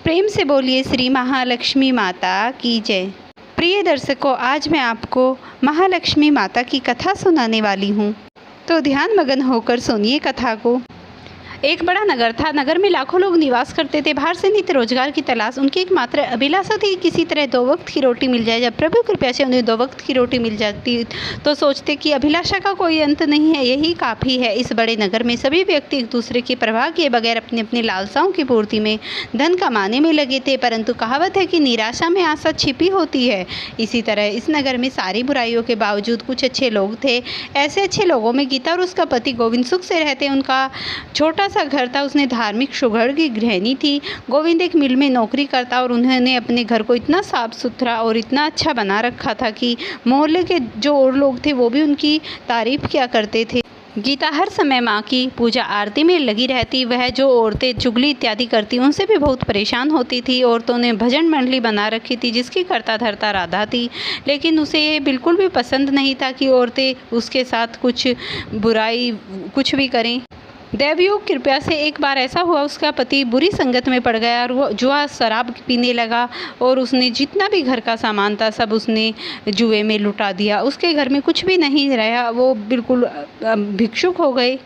प्रेम से बोलिए श्री महालक्ष्मी माता की जय। प्रिय दर्शकों, आज मैं आपको महालक्ष्मी माता की कथा सुनाने वाली हूँ, तो ध्यान मगन होकर सुनिए कथा को। एक बड़ा नगर था। नगर में लाखों लोग निवास करते थे। बाहर से नित्य रोजगार की तलाश उनकी एकमात्र अभिलाषा थी। किसी तरह 2 वक्त की रोटी मिल जाए। जब प्रभु कृपा से उन्हें 2 वक्त की रोटी मिल जाती तो सोचते कि अभिलाषा का कोई अंत नहीं है, यही काफ़ी है। इस बड़े नगर में सभी व्यक्ति एक दूसरे की परवाह किए बगैर अपनी अपनी लालसाओं की पूर्ति में धन कमाने में लगे थे। परंतु कहावत है कि निराशा में आशा छिपी होती है। इसी तरह इस नगर में सारी बुराइयों के बावजूद कुछ अच्छे लोग थे। ऐसे अच्छे लोगों में गीता और उसका पति गोविंद सुख से रहते। उनका छोटा सा घर था। उसने धार्मिक सुघड़ की गृहिणी थी। गोविंद एक मिल में नौकरी करता और उन्होंने अपने घर को इतना साफ सुथरा और इतना अच्छा बना रखा था कि मोहल्ले के जो और लोग थे वो भी उनकी तारीफ किया करते थे। गीता हर समय माँ की पूजा आरती में लगी रहती। वह जो औरतें चुगली इत्यादि करती उनसे भी बहुत परेशान होती थी। औरतों ने भजन मंडली बना रखी थी जिसकी कर्ता धर्ता राधा थी, लेकिन उसे ये बिल्कुल भी पसंद नहीं था कि औरतें उसके साथ कुछ बुराई कुछ भी करें। दैवयोग कृपया से एक बार ऐसा हुआ, उसका पति बुरी संगत में पड़ गया और वो जुआ शराब पीने लगा और उसने जितना भी घर का सामान था सब उसने जुए में लुटा दिया। उसके घर में कुछ भी नहीं रहा, वो बिल्कुल भिक्षुक हो गए।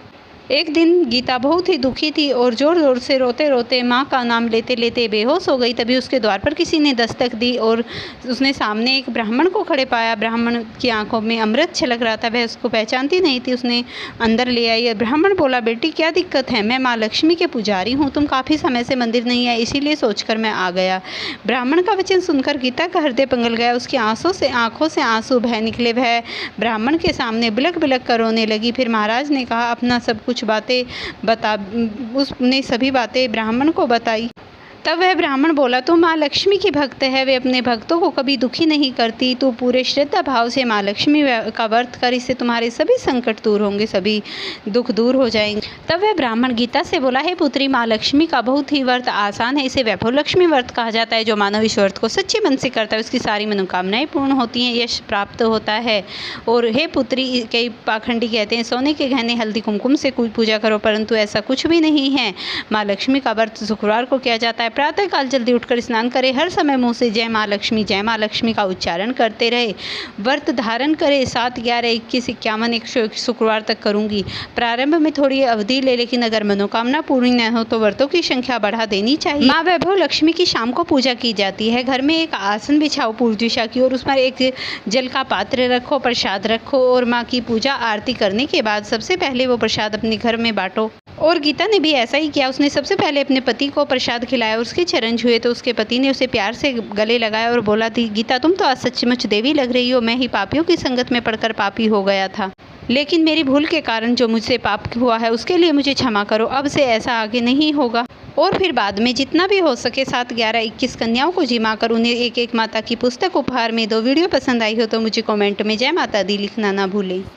एक दिन गीता बहुत ही दुखी थी और ज़ोर ज़ोर से रोते रोते माँ का नाम लेते लेते बेहोश हो गई। तभी उसके द्वार पर किसी ने दस्तक दी और उसने सामने एक ब्राह्मण को खड़े पाया। ब्राह्मण की आंखों में अमृत छलक रहा था। वह उसको पहचानती नहीं थी। उसने अंदर ले आई। ब्राह्मण बोला, बेटी क्या दिक्कत है? मैं माँ लक्ष्मी के पुजारी हूँ। तुम काफ़ी समय से मंदिर नहीं आए, इसीलिए सोचकर मैं आ गया। ब्राह्मण का वचन सुनकर गीता का हृदय पिघल गया। उसकी आंखों से आंसू बह निकले। वह ब्राह्मण के सामने बिलक बिलक कर रोने लगी। फिर महाराज ने कहा, अपना सब कुछ बातें बता। उसने सभी बातें ब्राह्मण को बताई। तब वह ब्राह्मण बोला, तू माँ लक्ष्मी की भक्त है, वे अपने भक्तों को कभी दुखी नहीं करती। तू पूरे श्रद्धा भाव से माँ लक्ष्मी का व्रत कर, इससे तुम्हारे सभी संकट दूर होंगे, सभी दुख दूर हो जाएंगे। तब वह ब्राह्मण गीता से बोला, हे पुत्री, माँ लक्ष्मी का बहुत ही व्रत आसान है। इसे वैभव लक्ष्मी व्रत कहा जाता है। जो मानव इस व्रत को सच्चे मन से करता है उसकी सारी मनोकामनाएं पूर्ण होती हैं, यश प्राप्त होता है। और हे पुत्री, कई पाखंडी कहते हैं सोने के गहने हल्दी कुमकुम से कोई पूजा करो, परंतु ऐसा कुछ भी नहीं है। माँ लक्ष्मी का व्रत शुक्रवार को किया जाता है। प्रातःकाल जल्दी उठकर स्नान करें। हर समय मुंह से जय माँ लक्ष्मी का उच्चारण करते रहे। व्रत धारण करें। 7, 11, 21, 51, 101 शुक्रवार तक करूंगी। प्रारंभ में थोड़ी अवधि ले, लेकिन अगर मनोकामना पूरी न हो तो व्रतों की संख्या बढ़ा देनी चाहिए। माँ वैभव लक्ष्मी की शाम को पूजा की जाती है। घर में एक आसन बिछाओ पूर्व दिशा की और उस पर एक जल का पात्र रखो, प्रसाद रखो और माँ की पूजा आरती करने के बाद सबसे पहले वो प्रसाद अपने घर में बांटो। और गीता ने भी ऐसा ही किया। उसने सबसे पहले अपने पति को प्रसाद खिलाया और उसके चरण छुए तो उसके पति ने उसे प्यार से गले लगाया और बोला, थी गीता, तुम तो आज सचमुच देवी लग रही हो। मैं ही पापियों की संगत में पड़कर पापी हो गया था, लेकिन मेरी भूल के कारण जो मुझसे पाप हुआ है उसके लिए मुझे क्षमा करो। अब से ऐसा आगे नहीं होगा। और फिर बाद में जितना भी हो सके 7, 11, 21 कन्याओं को जिमा कर उन्हें एक एक माता की पुस्तक उपहार में दो। वीडियो पसंद आई हो तो मुझे कमेंट में जय माता दी लिखना ना भूलें।